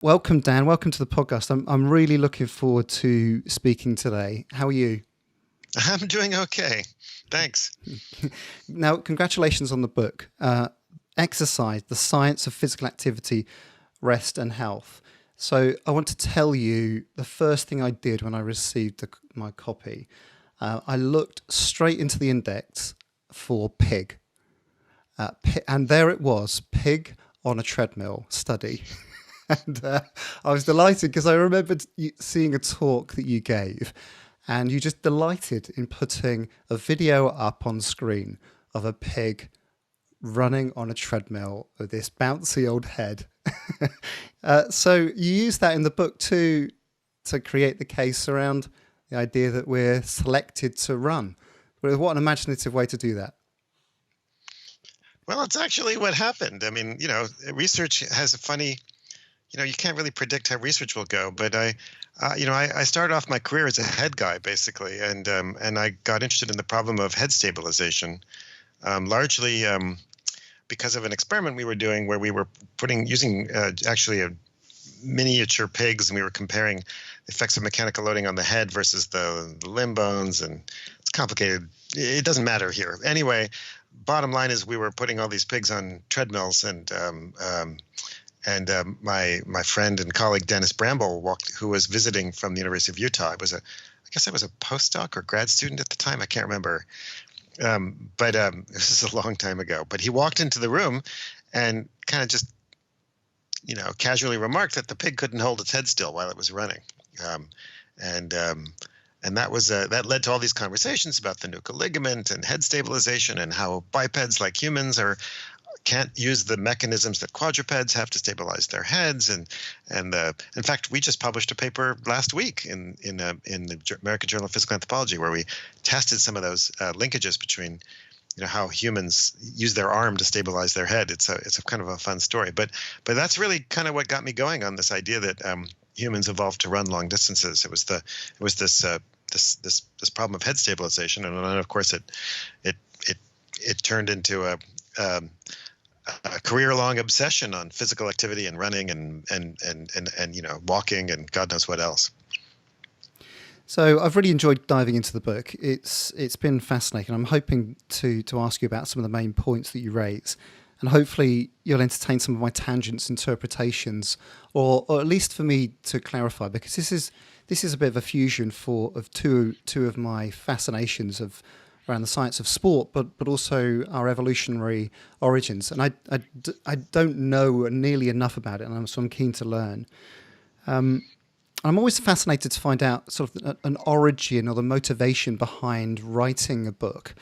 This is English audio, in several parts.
Welcome, Dan. Welcome to the podcast. I'm really looking forward to speaking today. How are you? I'm doing okay. Thanks. Now, congratulations on the book, Exercise, the Science of Physical Activity, Rest and Health. So I want to tell you the first thing I did when I received my copy. I looked straight into the index for pig. And there it was, pig on a treadmill study. And I was delighted because I remembered seeing a talk that you gave, and you just delighted in putting a video up on screen of a pig running on a treadmill with this bouncy old head. So you use that in the book too to create the case around the idea that we're selected to run. What an imaginative way to do that. Well, it's actually what happened. I mean, research has a funny, you can't really predict how research will go. But I started off my career as a head guy, basically, and I got interested in the problem of head stabilization, largely because of an experiment we were doing where we were using actually a miniature pigs, and we were comparing the effects of mechanical loading on the head versus the limb bones, and it's complicated. It doesn't matter here. Anyway, bottom line is we were putting all these pigs on treadmills, and my friend and colleague Dennis Bramble who was visiting from the University of Utah. I guess I was a postdoc or grad student at the time. I can't remember. But this is a long time ago. But he walked into the room and kind of just, casually remarked that the pig couldn't hold its head still while it was running. And that led to all these conversations about the nuchal ligament and head stabilization, and how bipeds like humans can't use the mechanisms that quadrupeds have to stabilize their heads. And in fact, we just published a paper last week in the American Journal of Physical Anthropology where we tested some of those linkages between how humans use their arm to stabilize their head. It's a kind of a fun story, but that's really kind of what got me going on this idea that humans evolved to run long distances. It was this problem of head stabilization, and then of course it turned into a career-long obsession on physical activity and running and walking and God knows what else. So I've really enjoyed diving into the book. It's been fascinating. I'm hoping to ask you about some of the main points that you raise, and hopefully you'll entertain some of my tangents, interpretations, or at least for me to clarify, because this is a bit of a fusion of two of my fascinations around the science of sport, but also our evolutionary origins. And I don't know nearly enough about it, and so I'm keen to learn. I'm always fascinated to find out sort of an origin or the motivation behind writing a book.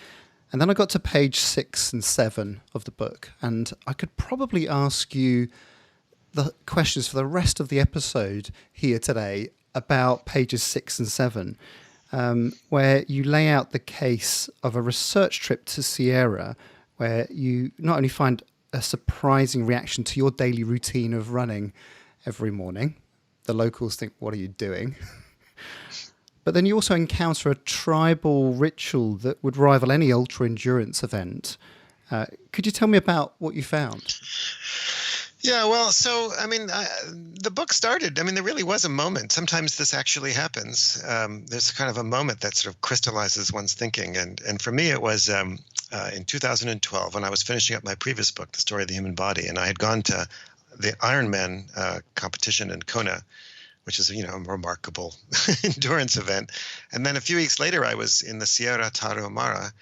And then I got to page 6 and 7 of the book, and I could probably ask you the questions for the rest of the episode here today about pages 6 and 7. Where you lay out the case of a research trip to Sierra, where you not only find a surprising reaction to your daily routine of running every morning. The locals think, what are you doing? But then you also encounter a tribal ritual that would rival any ultra-endurance event. Could you tell me about what you found? Yeah, well, so, the book started, there really was a moment. Sometimes this actually happens. There's kind of a moment that sort of crystallizes one's thinking. And for me, it was in 2012 when I was finishing up my previous book, The Story of the Human Body. And I had gone to the Ironman competition in Kona, which is, a remarkable endurance event. And then a few weeks later, I was in the Sierra Tarahumara,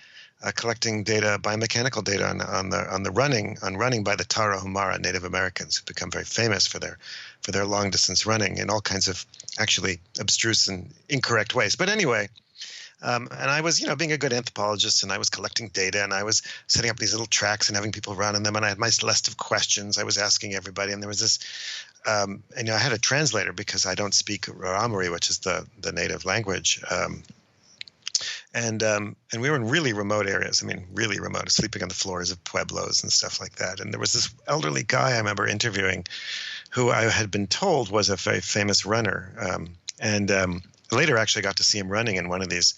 collecting data, biomechanical data on running by the Tarahumara Native Americans, who've become very famous for their long distance running in all kinds of actually abstruse and incorrect ways. But anyway, and I was being a good anthropologist, and I was collecting data, and I was setting up these little tracks and having people run on them, and I had my list of questions I was asking everybody, and there was this. I had a translator because I don't speak Raramuri, which is the native language. And we were in really remote areas. Really remote, sleeping on the floors of pueblos and stuff like that. And there was this elderly guy I remember interviewing who I had been told was a very famous runner. And later actually got to see him running in one of these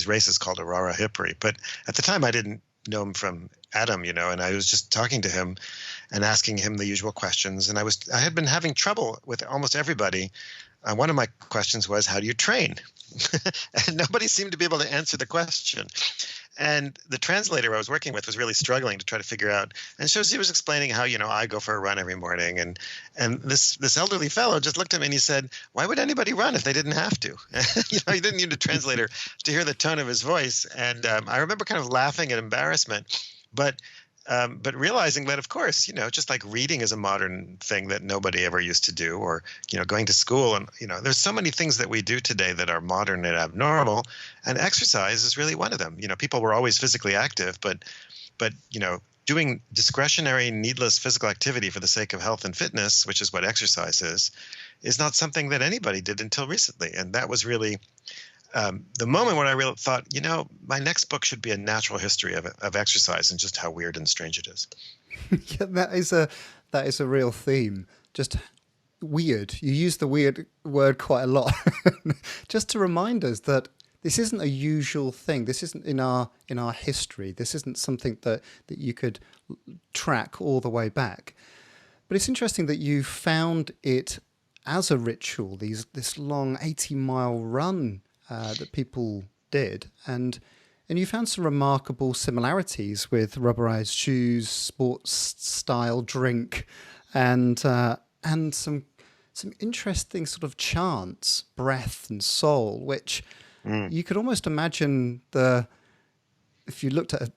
races called Aurora Hippery. But at the time I didn't know him from Adam, and I was just talking to him. and asking him the usual questions. And I had been having trouble with almost everybody. One of my questions was, how do you train? And nobody seemed to be able to answer the question. And the translator I was working with was really struggling to try to figure out. And so he was explaining how, I go for a run every morning. And this elderly fellow just looked at me and he said, why would anybody run if they didn't have to? He didn't need a translator to hear the tone of his voice. And I remember kind of laughing at embarrassment, but realizing that, of course, just like reading is a modern thing that nobody ever used to do, or, going to school. And, there's so many things that we do today that are modern and abnormal. And exercise is really one of them. People were always physically active, but doing discretionary, needless physical activity for the sake of health and fitness, which is what exercise is not something that anybody did until recently. And that was really the moment when I really thought, my next book should be a natural history of exercise and just how weird and strange it is. Yeah, that is a real theme. Just weird. You use the weird word quite a lot, just to remind us that this isn't a usual thing. This isn't in our history. This isn't something that you could track all the way back. But it's interesting that you found it as a ritual. This long 80-mile run that people did, and you found some remarkable similarities with rubberized shoes, sports style drink, and some interesting sort of chants, breath and soul, which you could almost imagine if you looked at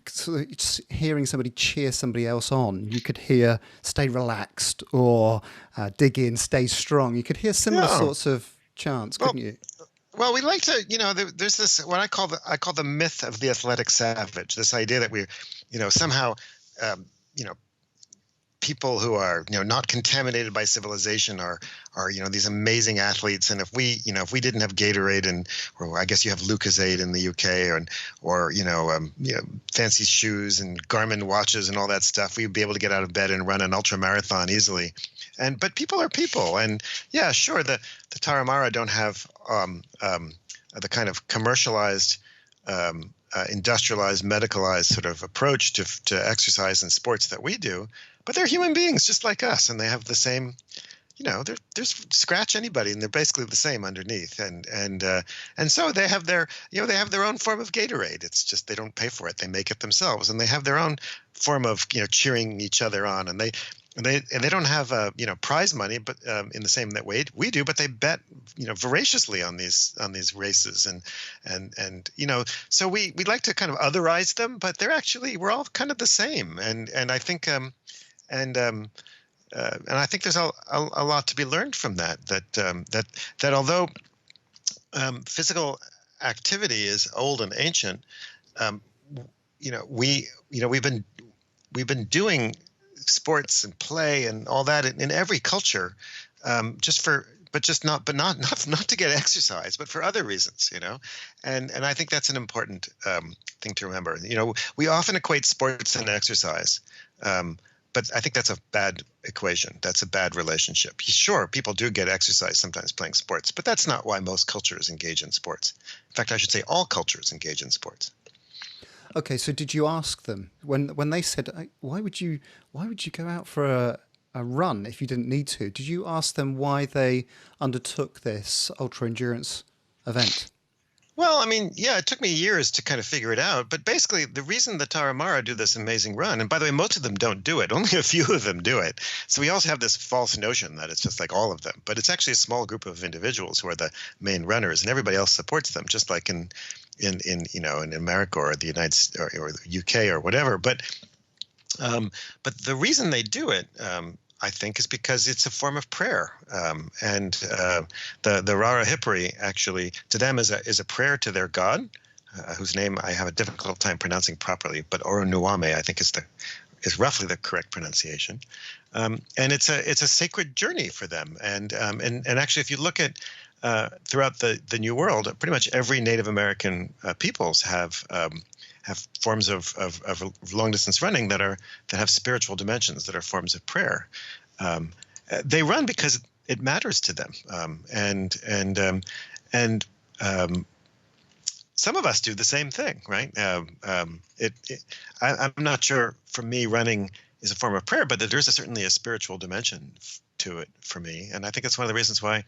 sort of just hearing somebody cheer somebody else on, you could hear "stay relaxed" or "dig in, stay strong." You could hear similar sorts of chants, couldn't you? Well, we like to, there's this what I call the myth of the athletic savage. This idea that we're, somehow, people who are, not contaminated by civilization are these amazing athletes. And if we didn't have Gatorade or I guess you have Lucozade in the UK or fancy shoes and Garmin watches and all that stuff, we'd be able to get out of bed and run an ultra marathon easily. But people are people, and yeah, sure, the Tarahumara don't have the kind of commercialized, industrialized, medicalized sort of approach to exercise and sports that we do, but they're human beings just like us, and they have the same, they're scratch anybody, and they're basically the same underneath, and so they have their own form of Gatorade. It's just they don't pay for it; they make it themselves, and they have their own form of cheering each other on, and they don't have prize money, but in the same way we do, but they bet voraciously on these races, and so we like to kind of otherize them, but we're all kind of the same, and I think and I think there's a lot to be learned from that although physical activity is old and ancient, we've been doing sports and play and all that in every culture, not to get exercise, but for other reasons, and I think that's an important thing to remember. We often equate sports and exercise, but I think that's a bad equation. That's a bad relationship. Sure, people do get exercise sometimes playing sports, but that's not why most cultures engage in sports. In fact, I should say all cultures engage in sports. Okay, so did you ask them when they said, why would you go out for a run if you didn't need to? Did you ask them why they undertook this ultra endurance event? Well, I mean, yeah, it took me years to kind of figure it out. But basically, the reason the Tarahumara do this amazing run, and by the way, most of them don't do it. Only a few of them do it. So we also have this false notion that it's just like all of them. But it's actually a small group of individuals who are the main runners, and everybody else supports them, just like in America or the United States or the UK or whatever. But the reason they do it, I think, is because it's a form of prayer, and the Rara Hipari actually to them is a prayer to their god, whose name I have a difficult time pronouncing properly, but Oronuame I think is roughly the correct pronunciation, and it's a sacred journey for them, and actually if you look at throughout the New World, pretty much every Native American peoples have forms of long distance running that have spiritual dimensions, that are forms of prayer. They run because it matters to them, and some of us do the same thing, right? I'm not sure for me running is a form of prayer, but that there's certainly a spiritual dimension to it for me. And I think it's one of the reasons why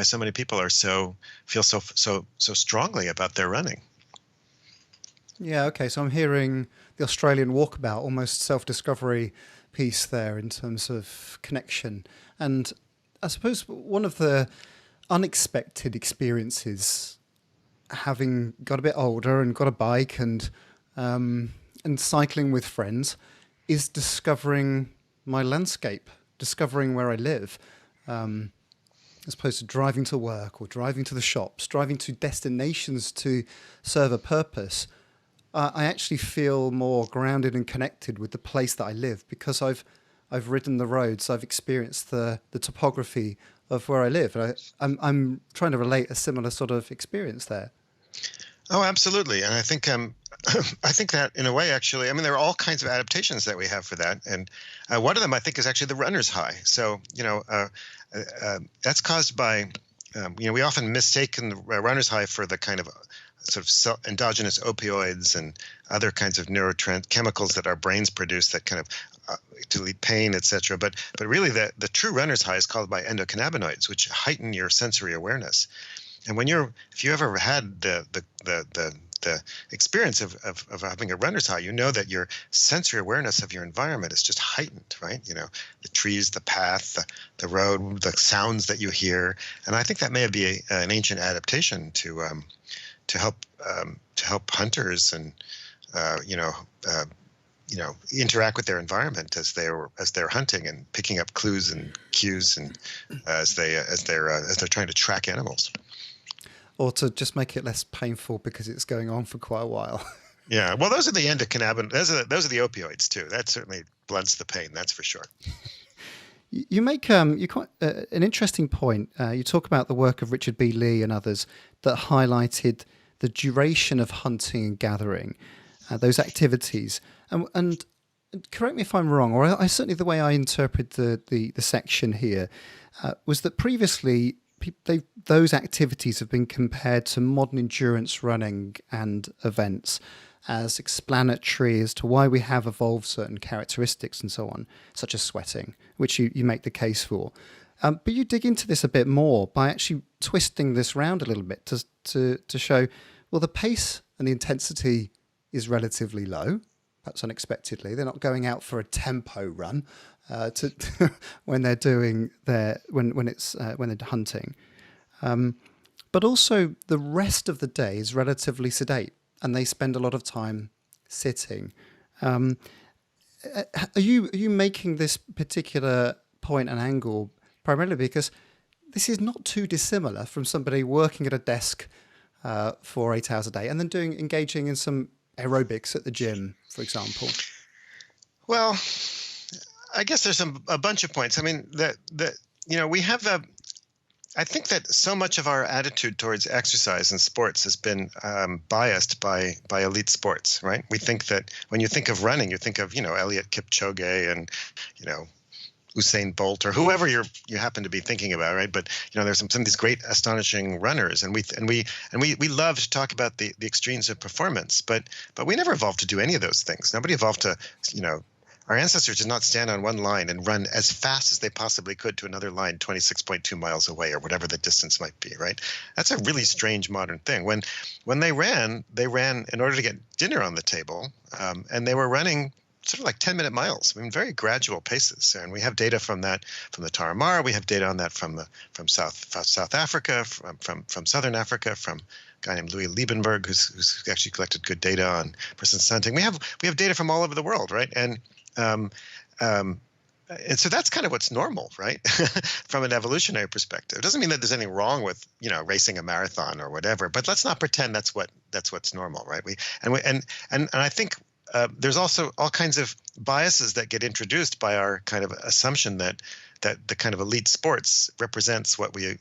so many people feel so strongly about their running. Yeah, okay. So I'm hearing the Australian walkabout, almost self-discovery piece there in terms of connection. And I suppose one of the unexpected experiences, having got a bit older and got a bike and cycling with friends, is discovering my landscape, discovering where I live, as opposed to driving to work or driving to the shops, driving to destinations to serve a purpose. I actually feel more grounded and connected with the place that I live because I've ridden the roads, I've experienced the topography of where I live. And I'm trying to relate a similar sort of experience there. Oh, absolutely. And I think I think that in a way, actually, I mean, there are all kinds of adaptations that we have for that. And one of them, I think, is actually the runner's high. So, that's caused by, we often mistake the runner's high for the kind of sort of endogenous opioids and other kinds of neurochemicals that our brains produce that kind of delete pain, etc. But really, the true runner's high is called by endocannabinoids, which heighten your sensory awareness. And if you ever had the experience of having a runner's high, you know that your sensory awareness of your environment is just heightened, right? The trees, the path, the road, the sounds that you hear. And I think that may be an ancient adaptation to help hunters and interact with their environment as they're hunting and picking up clues and cues and as they're trying to track animals. Or to just make it less painful because it's going on for quite a while. Yeah, well, those are the endocannabinoids. Those are the opioids too. That certainly blunts the pain. That's for sure. You make you quite an interesting point. You talk about the work of Richard B. Lee and others that highlighted the duration of hunting and gathering, those activities. And correct me if I'm wrong, or I certainly the way I interpret the section here was that previously those activities have been compared to modern endurance running and events as explanatory as to why we have evolved certain characteristics and so on, such as sweating, which you make the case for. But you dig into this a bit more by actually twisting this round a little bit to show, well, the pace and the intensity is relatively low, perhaps unexpectedly. They're not going out for a tempo run when they're doing when they're hunting. But also the rest of the day is relatively sedate, and they spend a lot of time sitting. Are you making this particular point and angle primarily because this is not too dissimilar from somebody working at a desk for 8 hours a day and then engaging in some aerobics at the gym, for example? Well, I guess there's a bunch of points. I mean, we have I think that so much of our attitude towards exercise and sports has been biased by elite sports, right? We think that when you think of running, you think of Eliud Kipchoge and Usain Bolt or whoever you happen to be thinking about, right? But there's some of these great, astonishing runners, and we love to talk about the extremes of performance, but we never evolved to do any of those things. Nobody evolved to our ancestors did not stand on one line and run as fast as they possibly could to another line 26.2 miles away or whatever the distance might be, right? That's a really strange modern thing. When they ran in order to get dinner on the table, and they were running sort of like 10-minute miles. I mean, very gradual paces. And we have data from that from the Tarahumara. We have data on that from South Africa, from Southern Africa, from a guy named Louis Liebenberg, who's actually collected good data on persistence hunting. We have data from all over the world, right? And so that's kind of what's normal, right? From an evolutionary perspective. It doesn't mean that there's anything wrong with, racing a marathon or whatever, but let's not pretend that's what's normal, right? And I think there's also all kinds of biases that get introduced by our kind of assumption that that the kind of elite sports represents what we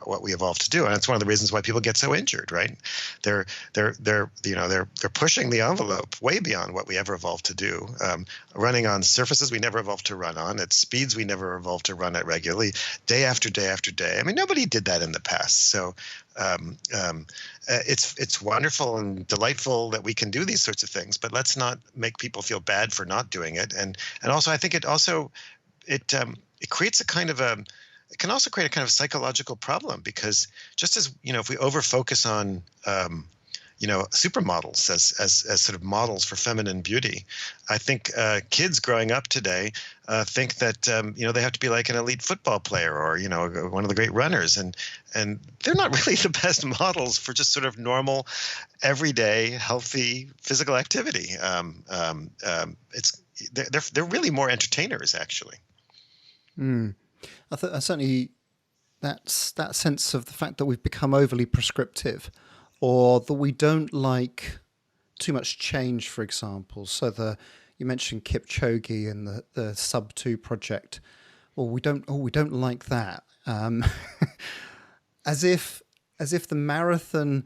what we evolved to do, and it's one of the reasons why people get so injured, right? They're pushing the envelope way beyond what we ever evolved to do, running on surfaces we never evolved to run on, at speeds we never evolved to run at regularly, day after day after day. I mean, nobody did that in the past. So it's wonderful and delightful that we can do these sorts of things, but let's not make people feel bad for not doing it. And also, I think it creates it can also create a kind of psychological problem, because just as, if we over focus on supermodels as sort of models for feminine beauty, I think kids growing up today think that they have to be like an elite football player or one of the great runners, and they're not really the best models for just sort of normal, everyday, healthy physical activity. They're really more entertainers, actually. I certainly that's that sense of the fact that we've become overly prescriptive, or that we don't like too much change, for example. So you mentioned Kipchoge and the Sub 2 project. Well, we don't like that. As if the marathon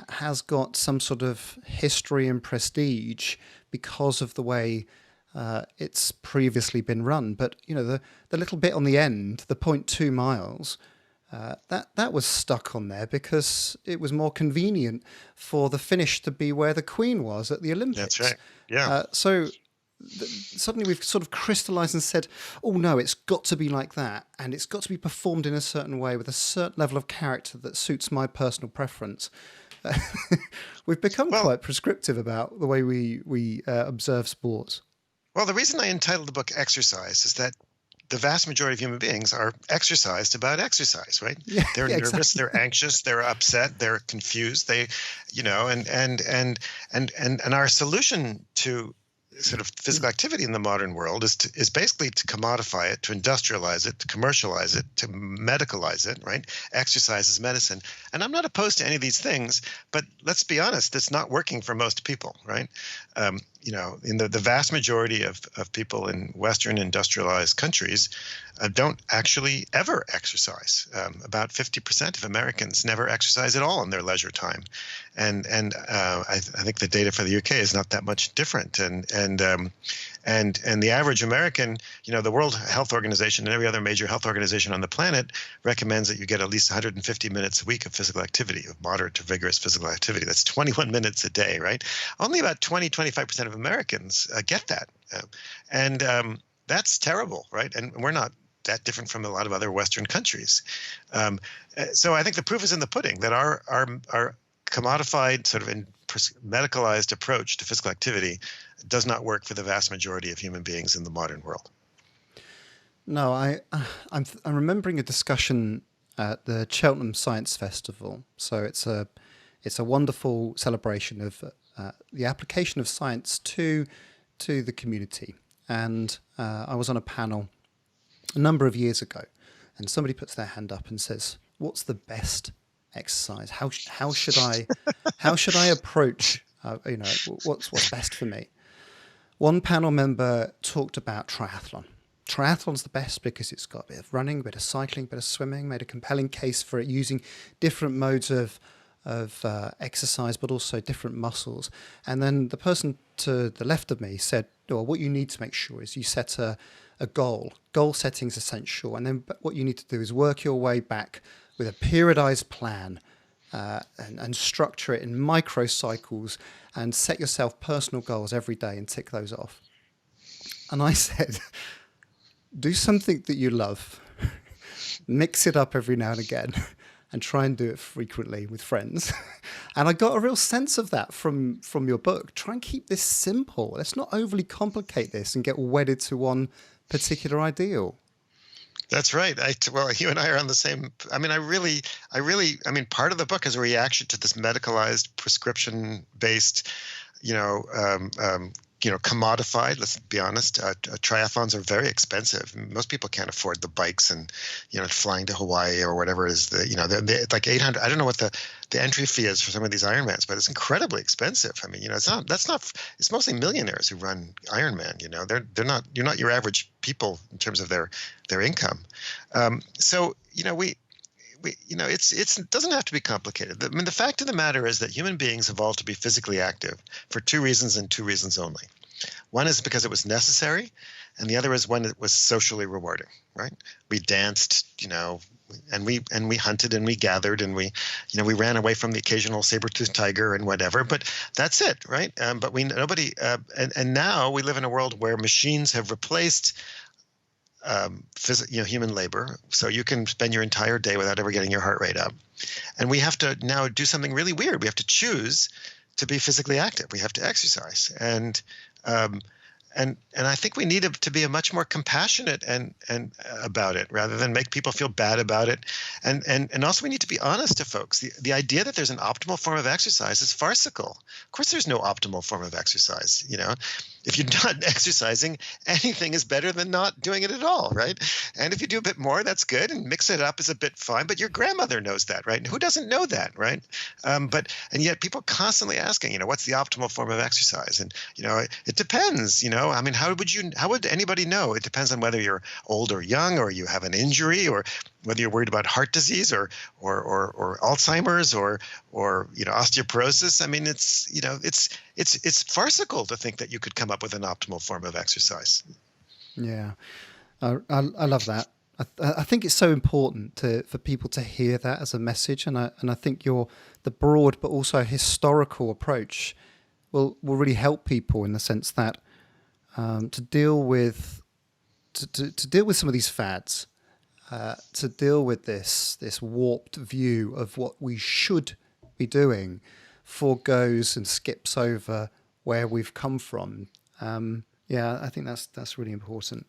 has got some sort of history and prestige because of the way it's previously been run. But the little bit on the end, the 0.2 miles, that was stuck on there because it was more convenient for the finish to be where the Queen was at the Olympics. That's right. Yeah. Suddenly we've sort of crystallized and said, oh no, it's got to be like that, and it's got to be performed in a certain way with a certain level of character that suits my personal preference. We've become quite prescriptive about the way we observe sports. Well, the reason I entitled the book Exercise is that the vast majority of human beings are exercised about exercise, right? Yeah, they're nervous, exactly. they're anxious, they're upset, they're confused. And our solution to sort of physical activity in the modern world is basically to commodify it, to industrialize it, to commercialize it, to medicalize it, right? Exercise is medicine. And I'm not opposed to any of these things, but let's be honest, it's not working for most people, right? In the vast majority of people in Western industrialized countries don't actually ever exercise. About 50% of Americans never exercise at all in their leisure time, and I think the data for the UK is not that much different. And the average American, the World Health Organization and every other major health organization on the planet recommends that you get at least 150 minutes a week of physical activity, of moderate to vigorous physical activity. That's 21 minutes a day, right? Only about 20-25% of Americans get that. That's terrible, right? And we're not that different from a lot of other Western countries. So I think the proof is in the pudding that our commodified, sort of medicalized approach to physical activity does not work for the vast majority of human beings in the modern world. No, I'm remembering a discussion at the Cheltenham Science Festival. So it's a wonderful celebration of the application of science to the community. And I was on a panel a number of years ago, and somebody puts their hand up and says, "What's the best exercise? How should I approach? What's best for me?" One panel member talked about triathlon. Triathlon's the best because it's got a bit of running, a bit of cycling, a bit of swimming. Made a compelling case for it using different modes of exercise, but also different muscles. And then the person to the left of me said, "Well, what you need to make sure is you set a goal. Goal setting is essential, and then what you need to do is work your way back with a periodized plan and structure it in micro cycles, and set yourself personal goals every day and tick those off." And I said, do something that you love, mix it up every now and again, and try and do it frequently with friends. And I got a real sense of that from your book. Try and keep this simple. Let's not overly complicate this and get wedded to one particular ideal. That's right. Well, you and I are on the same. I mean, part of the book is a reaction to this medicalized, prescription-based, commodified. Let's be honest. Triathlons are very expensive. Most people can't afford the bikes and, flying to Hawaii or whatever it is. They're like 800. I don't know what the entry fee is for some of these Ironmans, but it's incredibly expensive. I mean, it's mostly millionaires who run Ironman. You're not your average people in terms of their income. So, it doesn't have to be complicated. I mean, the fact of the matter is that human beings evolved to be physically active for two reasons and two reasons only. One is because it was necessary, and the other is when it was socially rewarding, right? We danced, and we hunted and we gathered and we ran away from the occasional saber-toothed tiger and whatever, but that's it, right? But and now we live in a world where machines have replaced human labor, so you can spend your entire day without ever getting your heart rate up. And we have to now do something really weird. We have to choose to be physically active. We have to exercise, and I think we need to be a much more compassionate and about it, rather than make people feel bad about it. And also we need to be honest to folks. The idea that there's an optimal form of exercise is farcical. Of course, there's no optimal form of exercise. If you're not exercising, anything is better than not doing it at all, right? And if you do a bit more, that's good, and mix it up is a bit fine. But your grandmother knows that, right? Who doesn't know that, right? And yet people constantly asking, what's the optimal form of exercise? And it depends. I mean, how would anybody know? It depends on whether you're old or young, or you have an injury, or whether you're worried about heart disease or Alzheimer's or osteoporosis. I mean, it's farcical to think that you could come up with an optimal form of exercise. Yeah, I love that. I think it's so important for people to hear that as a message, and I think the broad but also historical approach will really help people in the sense that to deal with some of these fads. To deal with this warped view of what we should be doing, foregoes and skips over where we've come from. I think that's really important.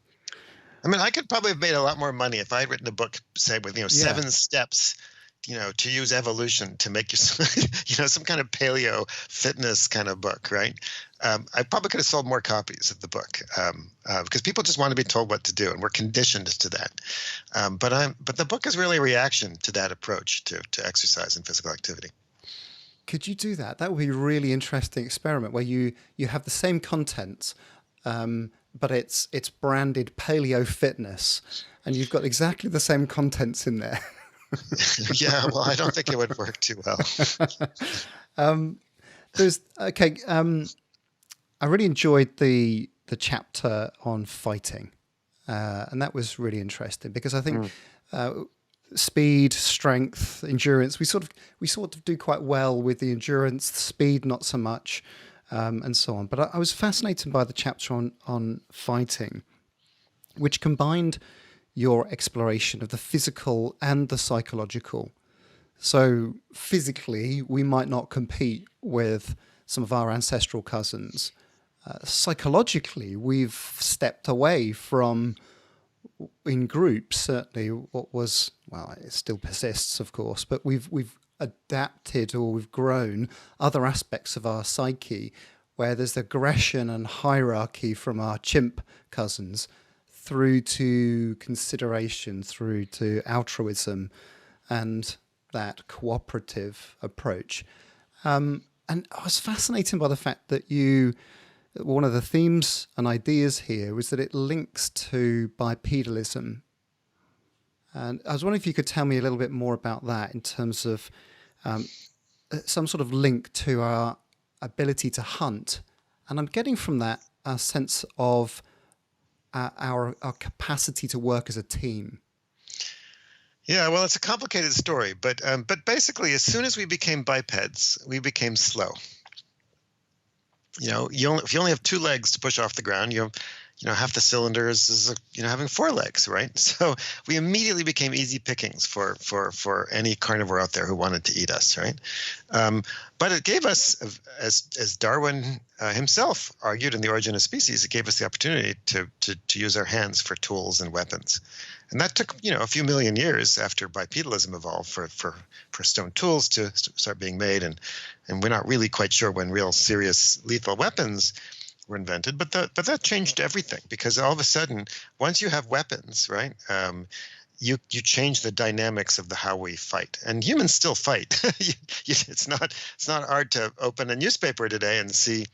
I mean, I could probably have made a lot more money if I had written a book, say, with 7 steps, to use evolution to make you, some kind of paleo fitness kind of book, right? I probably could have sold more copies of the book because people just want to be told what to do, and we're conditioned to that. But the book is really a reaction to that approach to exercise and physical activity. Could you do that? That would be a really interesting experiment where you have the same content, but it's branded paleo fitness, and you've got exactly the same contents in there. Yeah, well, I don't think it would work too well. I really enjoyed the chapter on fighting, and that was really interesting because I think speed, strength, endurance, we sort of do quite well with the endurance, the speed not so much, and so on. But I was fascinated by the chapter on fighting, which combined your exploration of the physical and the psychological. So physically, we might not compete with some of our ancestral cousins. Psychologically, we've stepped away from, in groups, certainly what was, well, it still persists, of course, but we've adapted or we've grown other aspects of our psyche where there's aggression and hierarchy from our chimp cousins through to consideration, through to altruism and that cooperative approach. And I was fascinated by the fact that one of the themes and ideas here was that it links to bipedalism. And I was wondering if you could tell me a little bit more about that in terms of some sort of link to our ability to hunt. And I'm getting from that a sense of our capacity to work as a team. Yeah, well, it's a complicated story, but basically, as soon as we became bipeds, we became slow. If you only have 2 legs to push off the ground, half the cylinders is having 4 legs, right? So we immediately became easy pickings for any carnivore out there who wanted to eat us, right? But it gave us, as Darwin himself argued in The Origin of Species, it gave us the opportunity to use our hands for tools and weapons. And that took, a few million years after bipedalism evolved for stone tools to start being made. And we're not really quite sure when real serious lethal weapons were invented, but that changed everything, because all of a sudden, once you have weapons, right, you change the dynamics of how we fight. And humans still fight. It's not hard to open a newspaper today and see,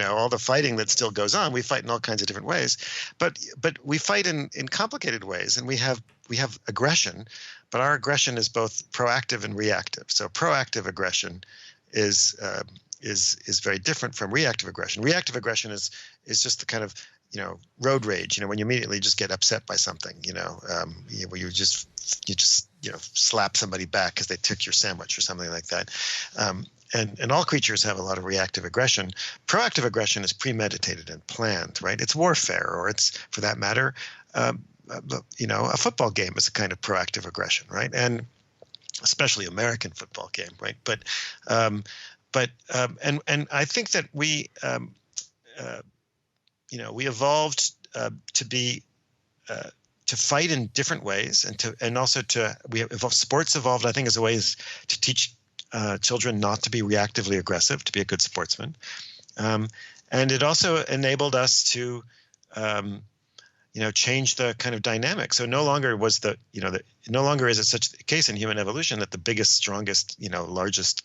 all the fighting that still goes on. We fight in all kinds of different ways, but we fight in complicated ways, and we have aggression, but our aggression is both proactive and reactive. So proactive aggression is very different from reactive aggression. Reactive aggression is just the kind of road rage. When you immediately just get upset by something. Where you just slap somebody back because they took your sandwich or something like that. And all creatures have a lot of reactive aggression. Proactive aggression is premeditated and planned, right? It's warfare, or it's, for that matter, a football game is a kind of proactive aggression, right? And especially American football game, right? But I think that we evolved to fight in different ways, sports evolved, I think, as a ways to teach children not to be reactively aggressive, to be a good sportsman, and it also enabled us to change the kind of dynamic. So no longer is it such the case in human evolution that the biggest, strongest, largest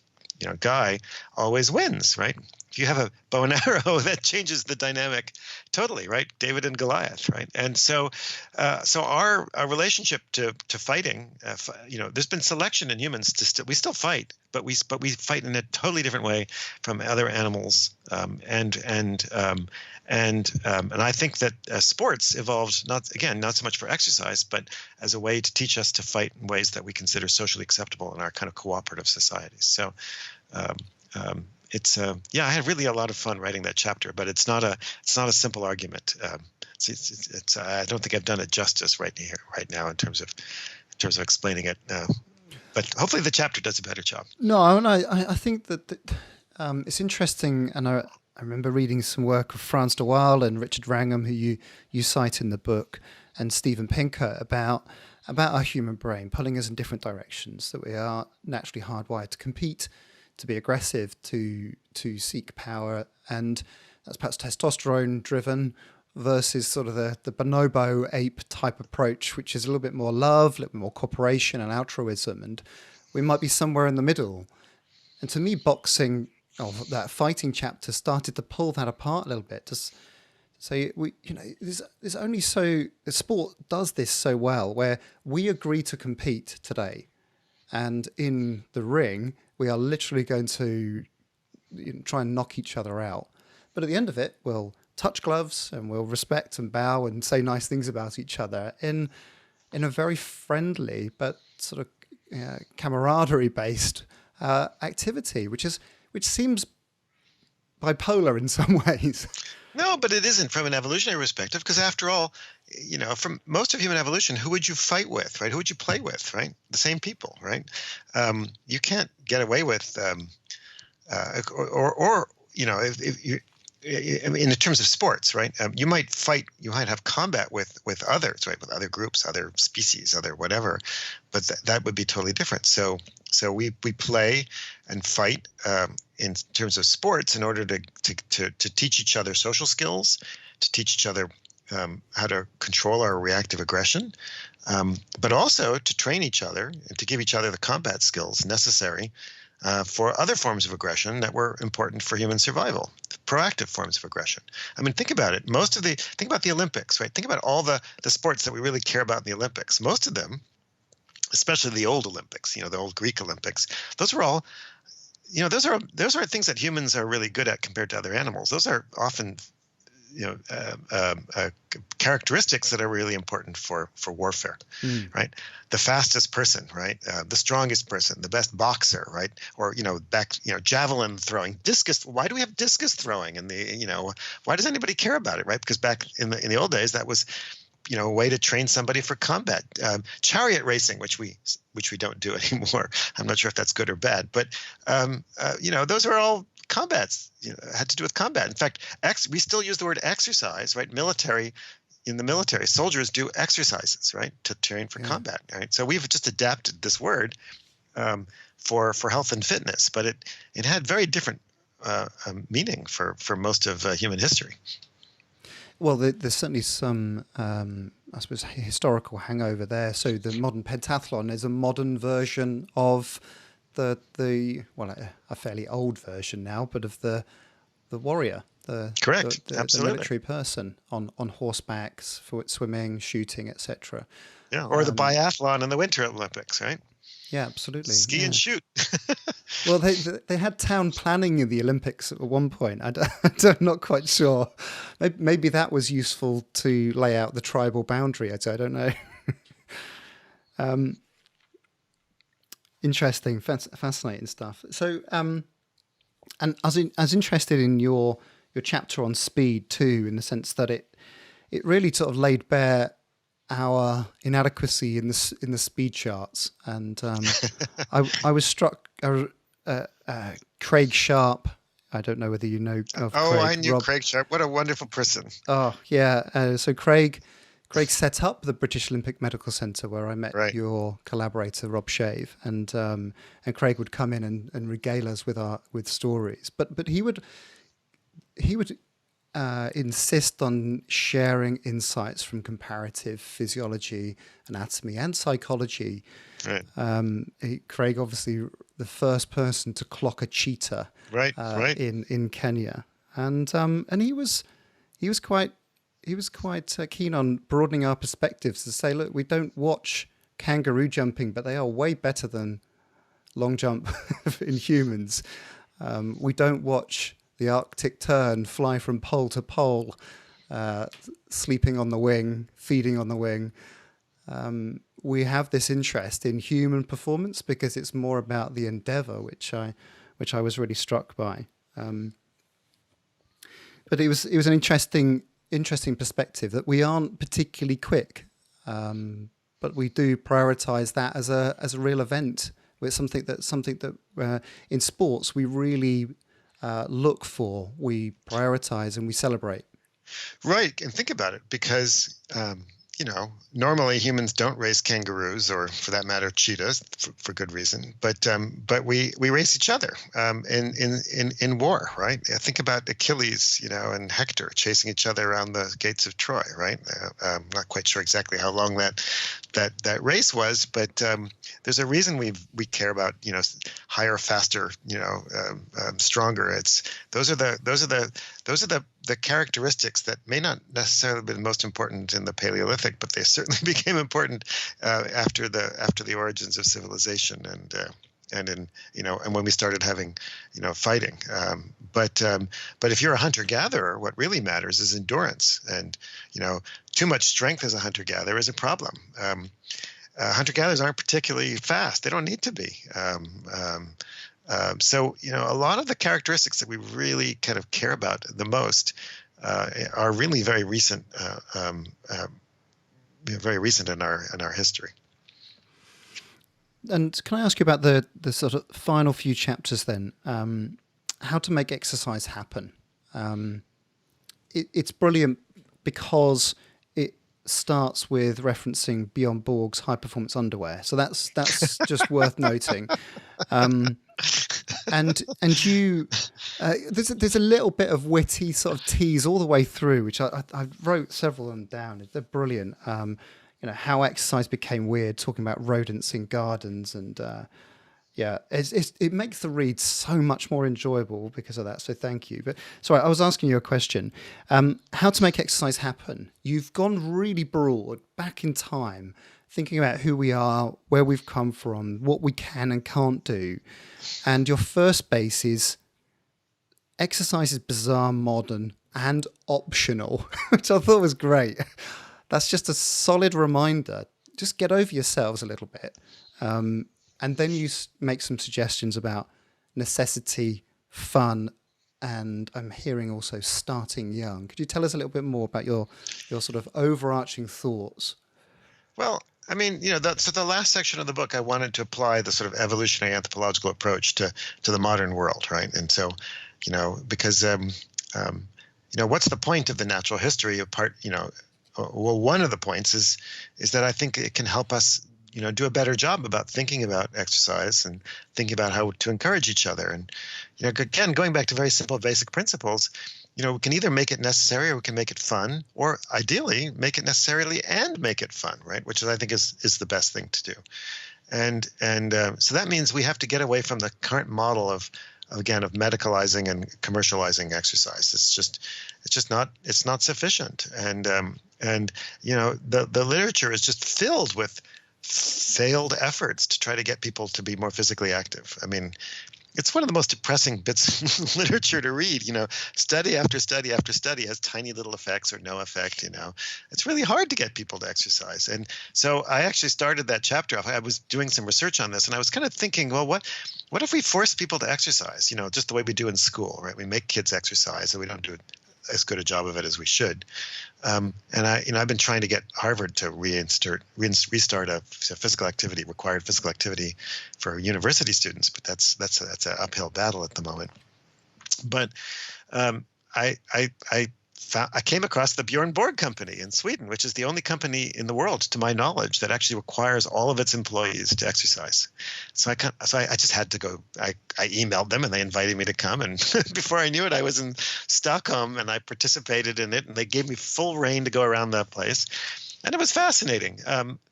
guy always wins, right? If you have a bow and arrow, that changes the dynamic totally, right? David and Goliath, right? And so our relationship to fighting, there's been selection in humans we still fight, but we fight in a totally different way from other animals, and I think that sports evolved not so much for exercise, but as a way to teach us to fight in ways that we consider socially acceptable in our kind of cooperative societies. So. I had really a lot of fun writing that chapter, but it's not a simple argument. I don't think I've done it justice right now in terms of explaining it. But hopefully the chapter does a better job. No, and I think that it's interesting, and I remember reading some work of Frans de Waal and Richard Wrangham, who you cite in the book, and Steven Pinker about our human brain pulling us in different directions, that we are naturally hardwired to compete, to be aggressive, to seek power, and that's perhaps testosterone driven versus sort of the bonobo ape type approach, which is a little bit more love, a little bit more cooperation and altruism, and we might be somewhere in the middle. And to me, boxing, that fighting chapter, started to pull that apart a little bit. To say there's only the sport does this so well, where we agree to compete today, and in the ring we are literally going to try and knock each other out. But at the end of it, we'll touch gloves and we'll respect and bow and say nice things about each other in a very friendly but sort of camaraderie-based activity, which seems bipolar in some ways. No, but it isn't from an evolutionary perspective, because after all, from most of human evolution, who would you fight with, right? Who would you play with, right? The same people, right? You can't get away with, if you, in terms of sports, right? You might have combat with others, right? With other groups, other species, other whatever, but that would be totally different. So we play and fight in terms of sports in order to teach each other social skills, to teach each other how to control our reactive aggression, but also to train each other and to give each other the combat skills necessary for other forms of aggression that were important for human survival, proactive forms of aggression. I mean, think about it. Think about the Olympics, right? Think about all the sports that we really care about in the Olympics. Most of them, especially the old Olympics, the old Greek Olympics, those were all, those are things that humans are really good at compared to other animals. Those are often characteristics that are really important for warfare, right? The fastest person, right? The strongest person, the best boxer, right? Or javelin throwing, discus. Why do we have discus throwing? And why does anybody care about it, right? Because back in the old days, that was a way to train somebody for combat. Chariot racing, which we don't do anymore. I'm not sure if that's good or bad, but those are all combats, had to do with combat. In fact, we still use the word exercise, right? In the military, soldiers do exercises, right, to train for combat, right? So we've just adapted this word for health and fitness, but it had very different meaning for most of human history. Well, there's certainly some, I suppose, historical hangover there. So the modern pentathlon is a modern version of a fairly old version now, but of the warrior, Correct. the Absolutely. military person on horseback, for swimming, shooting, etc. Yeah. Or the biathlon in the Winter Olympics, right? Yeah, absolutely. Ski and shoot. Well, they had town planning in the Olympics at one point. I'm not quite sure. Maybe that was useful to lay out the tribal boundary. I don't know. Interesting, fascinating stuff. So, and I was interested in your chapter on speed too, in the sense that it really sort of laid bare our inadequacy in the speed charts, and I was struck. Craig Sharp. I don't know whether you know of Craig. I knew Craig Sharp. What a wonderful person. Oh yeah. So Craig set up the British Olympic Medical Centre where I met your collaborator Rob Shave, and Craig would come in and regale us with stories. But he would insist on sharing insights from comparative physiology, anatomy, and psychology. Right. Craig, obviously, the first person to clock a cheetah. Right. In Kenya, and he was quite keen on broadening our perspectives to say, look, we don't watch kangaroo jumping, but they are way better than long jump in humans. We don't watch the Arctic tern fly from pole to pole, sleeping on the wing, feeding on the wing. We have this interest in human performance because it's more about the endeavor, which I was really struck by. But it was an interesting perspective that we aren't particularly quick, but we do prioritize that as a real event. It's something that in sports we really look for, we prioritize, and we celebrate. Right, and think about it, because normally humans don't race kangaroos, or for that matter, cheetahs, for good reason. But we race each other in war, right? Think about Achilles, and Hector chasing each other around the gates of Troy, right? I'm not quite sure exactly how long that race was, but there's a reason we care about higher, faster, stronger. Those are the characteristics that may not necessarily have been most important in the Paleolithic, but they certainly became important after the origins of civilization and when we started having fighting. But if you're a hunter-gatherer, what really matters is endurance, and too much strength as a hunter-gatherer is a problem. Hunter-gatherers aren't particularly fast; they don't need to be. So a lot of the characteristics that we really kind of care about the most are really very recent, very recent in our history. And can I ask you about the sort of final few chapters then? How to make exercise happen. It's brilliant because it starts with referencing Bjorn Borg's high performance underwear. So that's just worth noting. And you, there's a little bit of witty sort of tease all the way through, which I wrote several of them down. They're brilliant. How exercise became weird, talking about rodents in gardens, and it makes the read so much more enjoyable because of that. So thank you. But sorry, I was asking you a question. How to make exercise happen? You've gone really broad, back in time, thinking about who we are, where we've come from, what we can and can't do. And your first base is exercise is bizarre, modern, and optional, which I thought was great. That's just a solid reminder. Just get over yourselves a little bit. And then you make some suggestions about necessity, fun, and I'm hearing also starting young. Could you tell us a little bit more about your sort of overarching thoughts? Well, I mean, so the last section of the book, I wanted to apply the sort of evolutionary anthropological approach to the modern world, right? And so, because, what's the point of the natural history apart, well, one of the points is that I think it can help us do a better job about thinking about exercise and thinking about how to encourage each other. And again, going back to very simple basic principles, we can either make it necessary or we can make it fun, or ideally make it necessarily and make it fun, right? Which I think is the best thing to do. And so that means we have to get away from the current model of medicalizing and commercializing exercise. It's not sufficient. And the literature is just filled with failed efforts to try to get people to be more physically active. I mean, it's one of the most depressing bits of literature to read. Study after study after study has tiny little effects or no effect. It's really hard to get people to exercise. And so I actually started that chapter off. I was doing some research on this, and I was kind of thinking, well, what if we force people to exercise? Just the way we do in school, right? We make kids exercise, and we don't do as good a job of it as we should. And I've been trying to get Harvard to restart a required physical activity for university students, but that's an uphill battle at the moment. But I came across the Bjorn Borg company in Sweden, which is the only company in the world, to my knowledge, that actually requires all of its employees to exercise. So I just had to go. I emailed them, and they invited me to come. And before I knew it, I was in Stockholm, and I participated in it. And they gave me full reign to go around that place, and it was fascinating.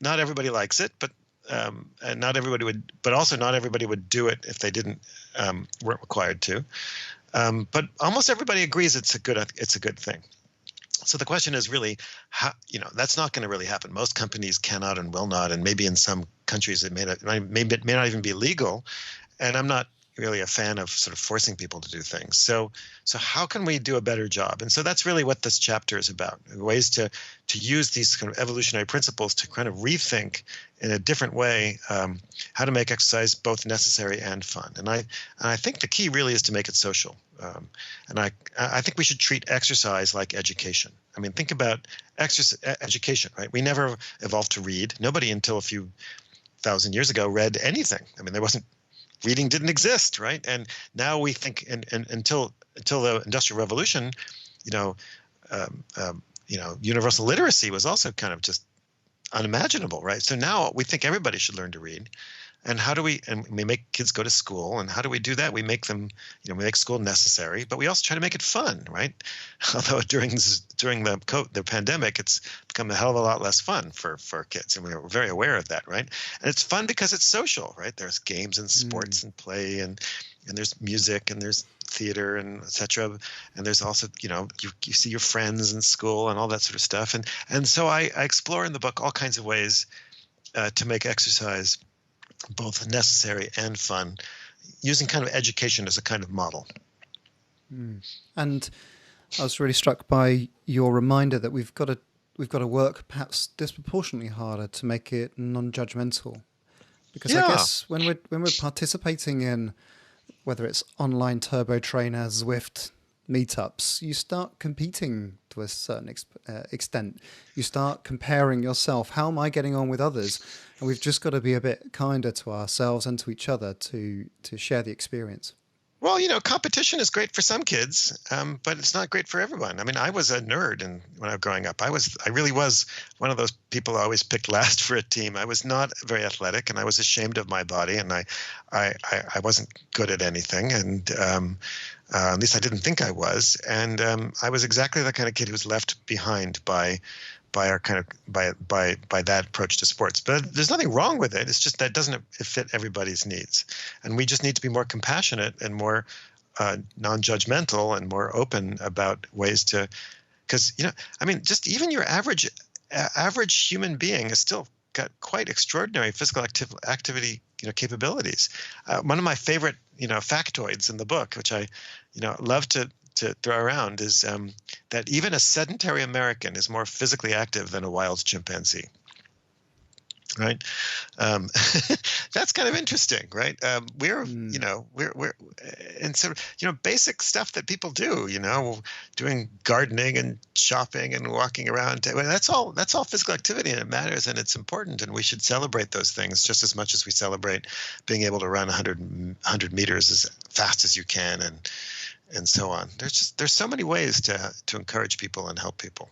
Not everybody likes it, but and not everybody would do it if they weren't required to. But almost everybody agrees it's a good thing. So the question is really, how, that's not going to really happen. Most companies cannot and will not, and maybe in some countries it may not even be legal. And I'm not really a fan of sort of forcing people to do things. So how can we do a better job? And so that's really what this chapter is about: ways to use these kind of evolutionary principles to kind of rethink in a different way how to make exercise both necessary and fun. And I think the key really is to make it social. And I think we should treat exercise like education. I mean, think about education, right? We never evolved to read. Nobody until a few thousand years ago read anything. I mean, reading didn't exist, right? And now we think, and until the Industrial Revolution, universal literacy was also kind of just unimaginable, right? So now we think everybody should learn to read. And we make kids go to school, and how do we do that? We make them, we make school necessary, but we also try to make it fun, right? Although during the pandemic, it's become a hell of a lot less fun for kids, and we're very aware of that, right? And it's fun because it's social, right? There's games and sports and play, and there's music, and there's theater, and etc. And there's also, you see your friends in school and all that sort of stuff. And so I explore in the book all kinds of ways to make exercise both necessary and fun, using kind of education as a kind of model. And I was really struck by your reminder that we've got to work perhaps disproportionately harder to make it non-judgmental, because I guess when we're participating in, whether it's online turbo trainer, Zwift, meetups, you start competing to a certain extent. You start comparing yourself. How am I getting on with others? And we've just got to be a bit kinder to ourselves and to each other to share the experience. Well, competition is great for some kids, but it's not great for everyone. I mean, I was a nerd, and when I was growing up, I really was one of those people who always picked last for a team. I was not very athletic, and I was ashamed of my body, and I wasn't good at anything, and at least I didn't think I was. And I was exactly the kind of kid who was left behind by that approach to sports. But there's nothing wrong with it. It's just that it doesn't fit everybody's needs. And we just need to be more compassionate and more non-judgmental and more open about ways to, because, just even your average human being has still got quite extraordinary physical activity, capabilities. One of my favorite, factoids in the book, which I, love to throw around, is that even a sedentary American is more physically active than a wild chimpanzee. Right, that's kind of interesting, right? We're and so basic stuff that people do, doing gardening and shopping and walking around. Well, that's all physical activity, and it matters, and it's important, and we should celebrate those things just as much as we celebrate being able to run 100 meters as fast as you can, and so on. There's so many ways to encourage people and help people.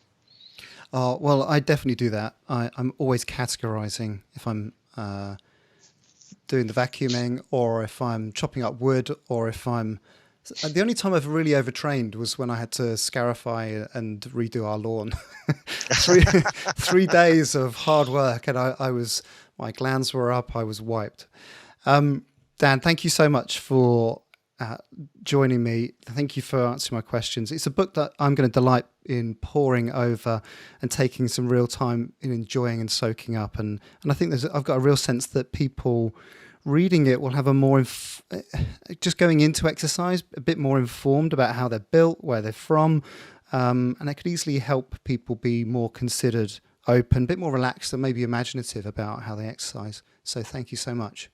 Well, I definitely do that. I'm always categorizing if I'm doing the vacuuming, or if I'm chopping up wood, or if I'm... The only time I've really overtrained was when I had to scarify and redo our lawn. three 3 days of hard work, and my glands were up. I was wiped. Dan, thank you so much for joining me. Thank you for answering my questions. It's a book that I'm going to delight in poring over and taking some real time in enjoying and soaking up. And I think I've got a real sense that people reading it will have a more, just going into exercise, a bit more informed about how they're built, where they're from. And it could easily help people be more considered, open, a bit more relaxed and maybe imaginative about how they exercise. So thank you so much.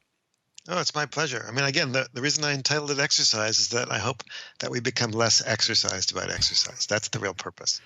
Oh, it's my pleasure. I mean, again, the reason I entitled it Exercise is that I hope that we become less exercised about exercise. That's the real purpose.